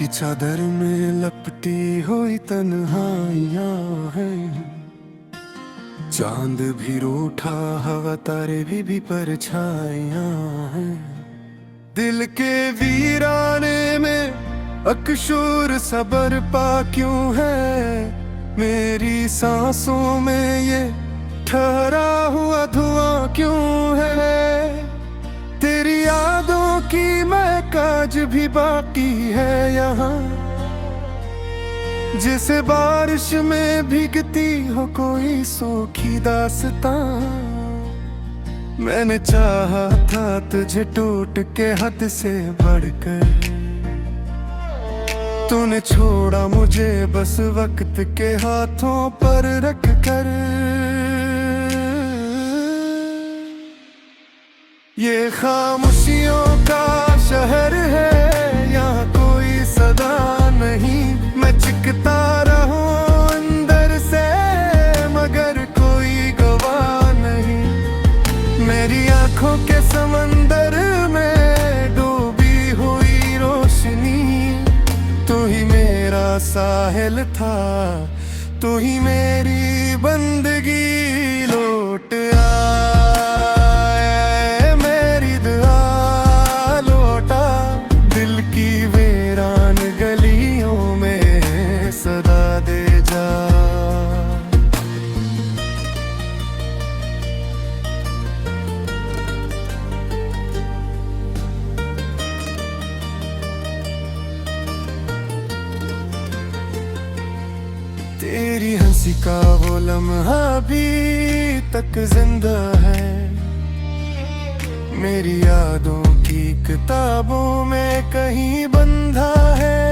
चादर में लपटी हुई तन्हाइयां हैं। चांद भी रूठा, हवा तारे भी परछाइयां हैं। दिल के वीराने में अकशूर सबर पा क्यों है? मेरी सांसों में ये ठहरा हुआ धुआं क्यों है? तेरी यादों की महक आज भी बाकी है यहाँ, जैसे बारिश में भीगती हो कोई सूखी दास्तां। मैंने चाहा था तुझे टूट के हद से बढ़कर, तूने छोड़ा मुझे बस वक्त के हाथों पर रख कर। ये खामोशियों का शहर है, यहाँ कोई सदा नहीं। मैं चिखता रहूं अंदर से मगर कोई गवाह नहीं। मेरी आंखों के समंदर में डूबी हुई रोशनी, तू ही मेरा साहिल था, तू ही मेरी बंदगी। लौट तेरी हंसी का वो लम्हा भी तक जिंदा है, मेरी यादों की किताबों में कहीं बंधा है।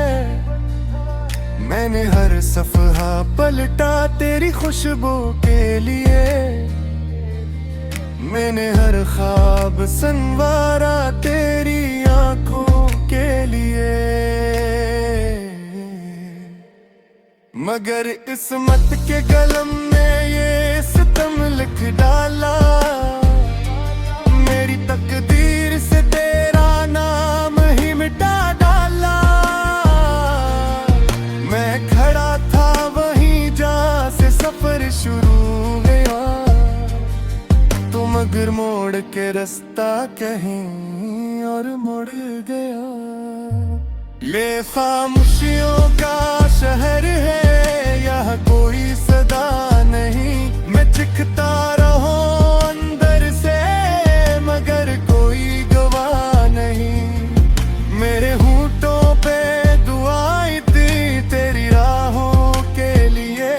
मैंने हर सफ़हा पलटा तेरी खुशबू के लिए, मैंने हर ख्वाब संवारा तेरी आंखों के लिए। मगर किस्मत के कलम में ये सितम लिख डाला, मेरी तकदीर से तेरा नाम ही मिटा डाला। मैं खड़ा था वहीं जहाँ से सफर शुरू हुआ, तो मगर मोड़ के रास्ता कहीं और मुड़ गया। ये खामोशियों का शहर है, यहाँ कोई सदा नहीं। मैं चिखता रहूं अंदर से मगर कोई गवाह नहीं। मेरे होंठों पे दुआएं थी तेरी राहों के लिए,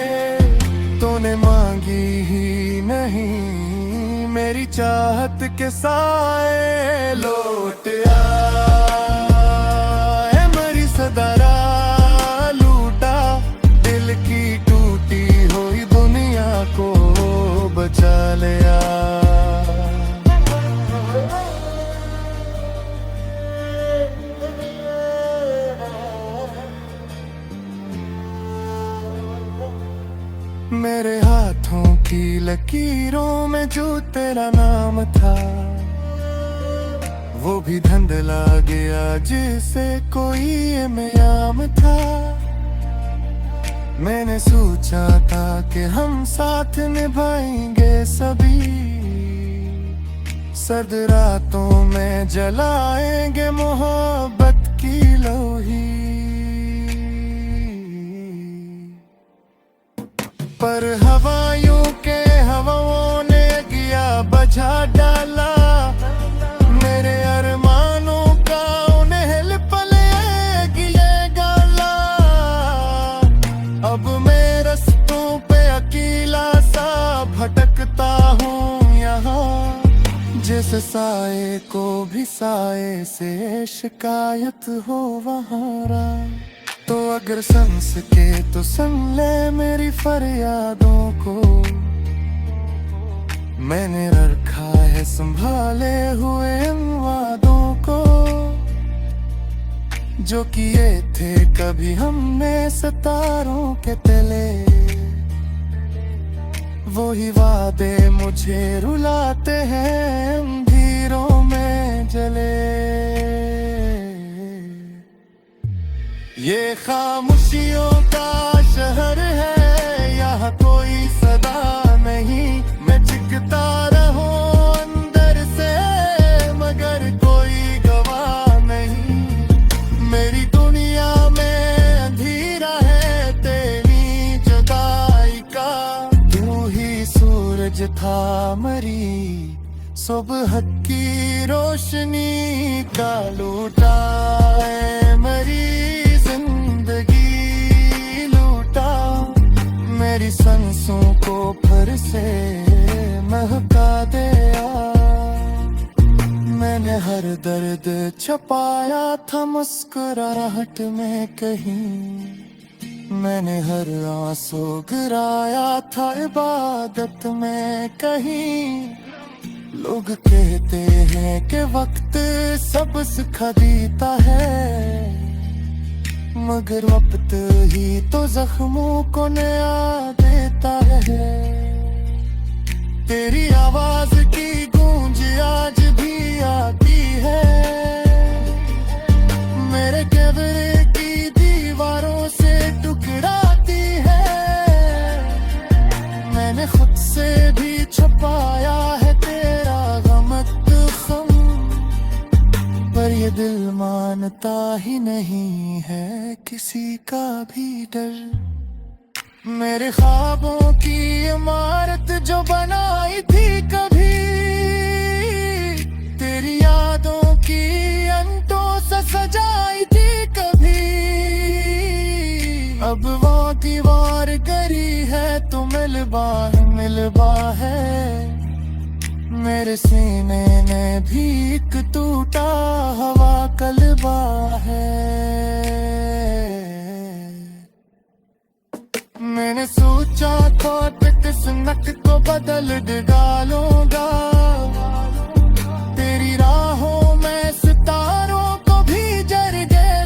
तूने मांगी ही नहीं मेरी चाहत के साए। लौट दरा लूटा, दिल की टूटी हुई दुनिया को बचा लिया। मेरे हाथों की लकीरों में जो तेरा नाम था, वो भी धुंधला गया जिसे कोई इल्हाम था। मैंने सोचा था कि हम साथ निभाएंगे सभी, सर्द रातों में जलाएंगे मोहब्बत की लोही। पर हवाओं के हवाओं ने किया बजा डाला, मेरे अरमानों का उन्हें लिपले गिले गाला। अब मैं रस्तों पे अकेला सा भटकता हूँ यहाँ, जैसे साए को भी साए से शिकायत हो वहां। तो अगर सुन सके तो सुन ले मेरी फरियादों को, मैंने रखा है संभाले हुए इन वादों को, जो किए थे कभी हमने सितारों के तले। वो ही वादे मुझे रुलाते हैं अंधेरों में जले। ये खामोशियों का शहर है, यहाँ कोई सदा नहीं। मैं चिखता रहूं अंदर से मगर कोई गवाह नहीं। मेरी दुनिया में अंधेरा है तेरी जुदाई का। तू ही सूरज था मरी सुबह की रोशनी का लूटा है मरी मेरी सांसों को फिर से महका दिया। मैंने हर दर्द छुपाया था मुस्कुराहट में कहीं। मैंने हर आंसू गिराया था इबादत में कहीं। लोग कहते हैं कि वक्त सब सिखा देता है मगर वक्त ही तो जख्मों को नया देता है। तेरी आवाज की गूंज आज भी आती है मेरे कब्र की दीवारों से टुकराती है। मैंने खुद से भी छुपाया है तेरा गम पर ये दिल मानता ही नहीं है किसी का भी डर। मेरे ख्वाबों की इमारत जो बनाई थी कभी तेरी यादों की अंतों से सजाई थी कभी। अब वो दीवार गिरी है तो मिलबा है। मेरे सीने ने भी एक टूटा हवा कलबा है। मैंने सोचा था किस्मत को बदल डालूंगा। तेरी राहों में सितारों को भी जर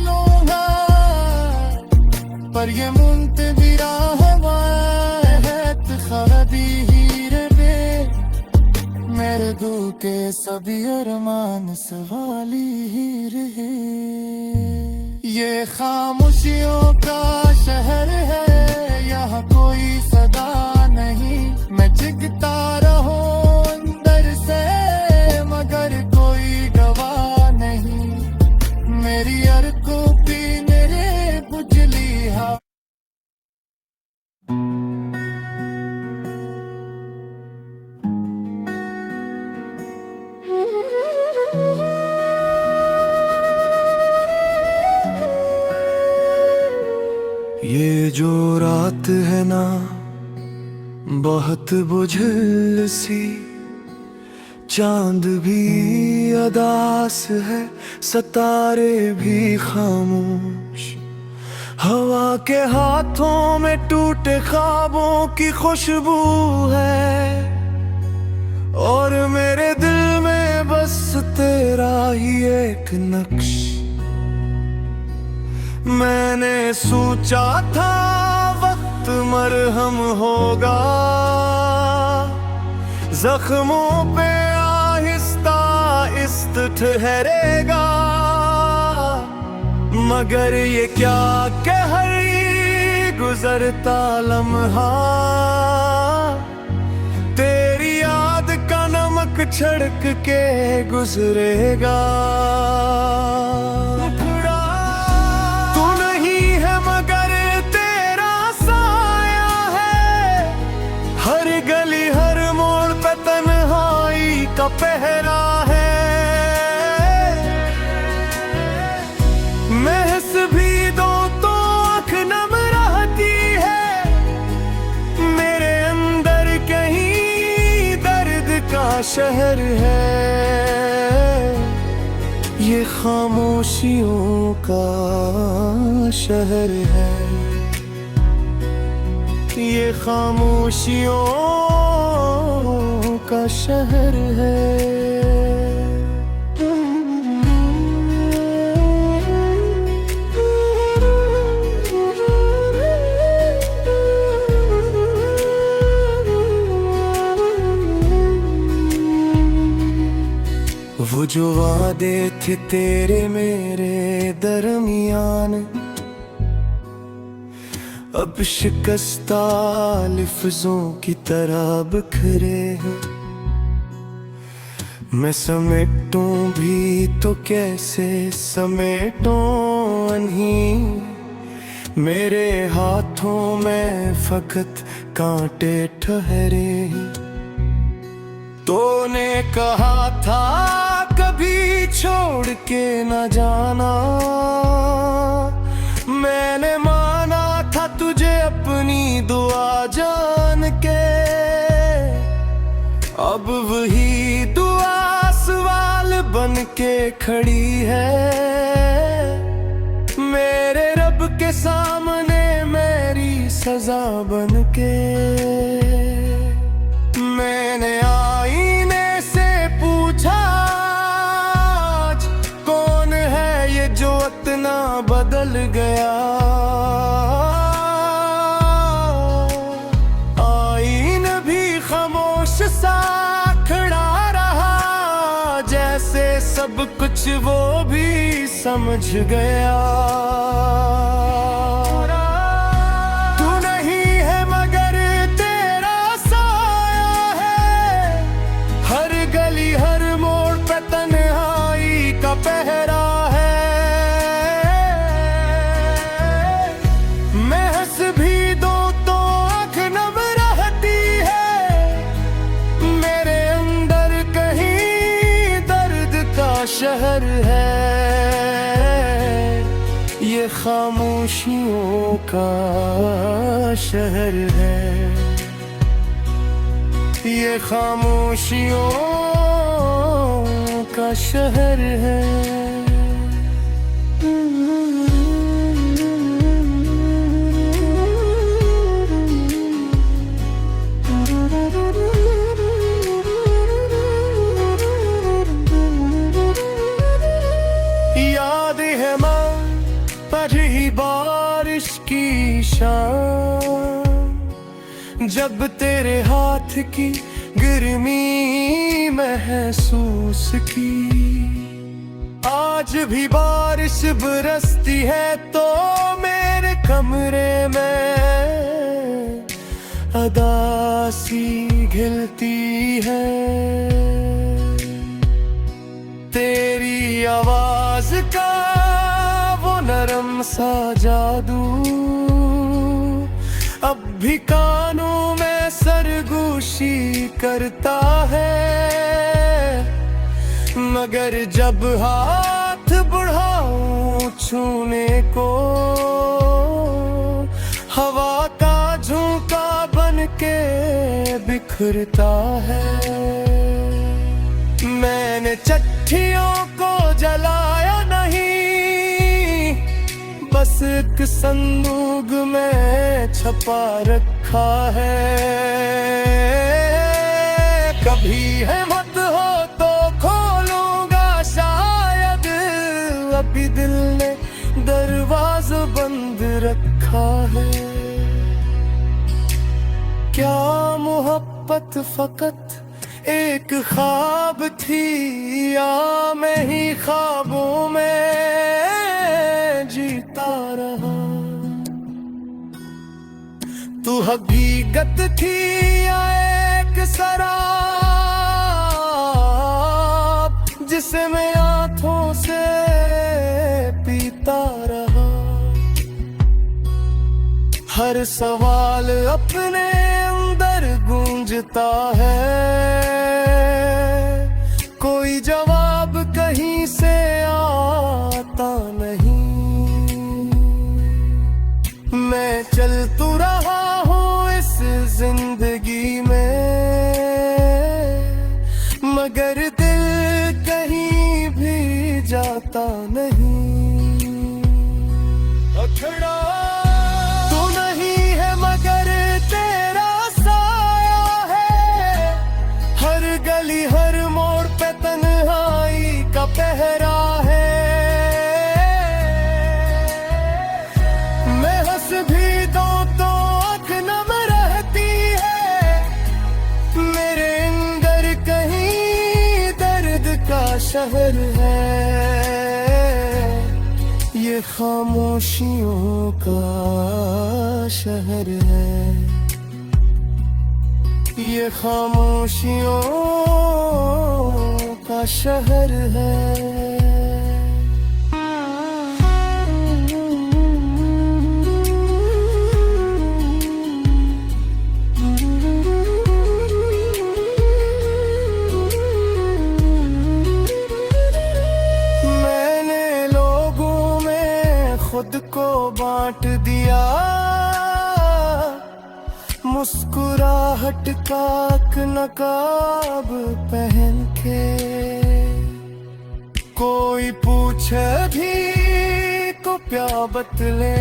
लूंगा पर ये मुंतज़िरा हवा है खरदी मेरे दिल के सभी अरमान सवाली ही रहे। ये खामोशियों का शहर है, यहाँ कोई सदा नहीं। मैं चिखता रहूं अंदर से मगर कोई गवाह नहीं। मेरी अरकों पे मेरे बुझली हवा ये जो रात है ना बहुत बुझल सी। चांद भी अदास है सितारे भी खामोश। हवा के हाथों में टूटे ख्वाबों की खुशबू है और मेरे दिल में बस तेरा ही एक नक्श। मैंने सोचा था वक्त मरहम होगा जख्मों पे आहिस्ता आहिस्ता ठहरेगा मगर ये क्या कह गुजरता लम्हा तेरी याद का नमक छिड़क के गुजरेगा। का पहरा है महस भी दो तो आँख नम रहती है। मेरे अंदर कहीं दर्द का शहर है। ये खामोशियों का शहर है। ये खामोशियों का शहर है। वो जो वादे थे तेरे मेरे दरमियान अब शिकस्ता लिफ्ज़ों की तरह बिखरे हैं। मैं समेटूं भी तो कैसे समेटूं अनही, मेरे हाथों में फकत कांटे ठहरे हैं। तूने कहा था कभी छोड़ के न जाना, मैंने माना था तुझे अपनी दुआ जान के। अब वही दुआ सवाल बन के खड़ी है मेरे रब के सामने, मेरी सजा बन के। मैंने आईने से पूछा आज कौन है ये जो इतना बदल गया। आईना भी खामोश सा खड़ा रहा, जैसे सब कुछ वो भी समझ गया। तू नहीं है मगर तेरा साया है, हर गली हर मोड़ पे तन्हाई का पहरा है। मैं हंस भी दूं तो आँख नम रहती है, मेरे अंदर कहीं दर्द का शहर है। ये खामोशियों का शहर है, ये खामोशियों का शहर है। याद है माँ पढ़ी बारिश की शाम, जब तेरे हाथ की गर्मी महसूस की। आज भी बारिश बरसती है तो मेरे कमरे में अदासी घिलती है। तेरी आवाज का वो नरम सा जादू अब भी कानों में सरगोशी करता है। मगर जब हाथ बढ़ाऊं छूने को, हवा का झोंका बन के बिखरता है। मैंने चिट्ठियों को जलाया नहीं, बस एक संदूक में छपा रखा है। कभी हिम्मत हो तो खोलूंगा शायद, अभी दिल ने दरवाजा बंद रखा है। क्या मोहब्बत फकत एक ख्वाब थी, या मैं ही ख्वाबों में जीता रहा। तू हकीकत थी या एक शराब, जिसे मैं आंखों से पीता रहा। हर सवाल अपने अंदर गूंजता है, कोई जवाब कहीं से आता नहीं। मैं चल तू रहा हूँ इस जिंदगी में, मगर दिल कहीं भी जाता नहीं। अखड़ा तू नहीं है मगर तेरा साया है, हर गली हर मोड़ पे तन्हाई का पहरा है। मैं हंस भी दूं तो आँख नम रहती है, मेरे अंदर कहीं दर्द का शहर है। ये खामोशियों का शहर है, ये खामोशियों का शहर है। खुद को बांट दिया, मुस्कुराहट का नकाब पहन के। कोई पूछे भी तो क्या बतले,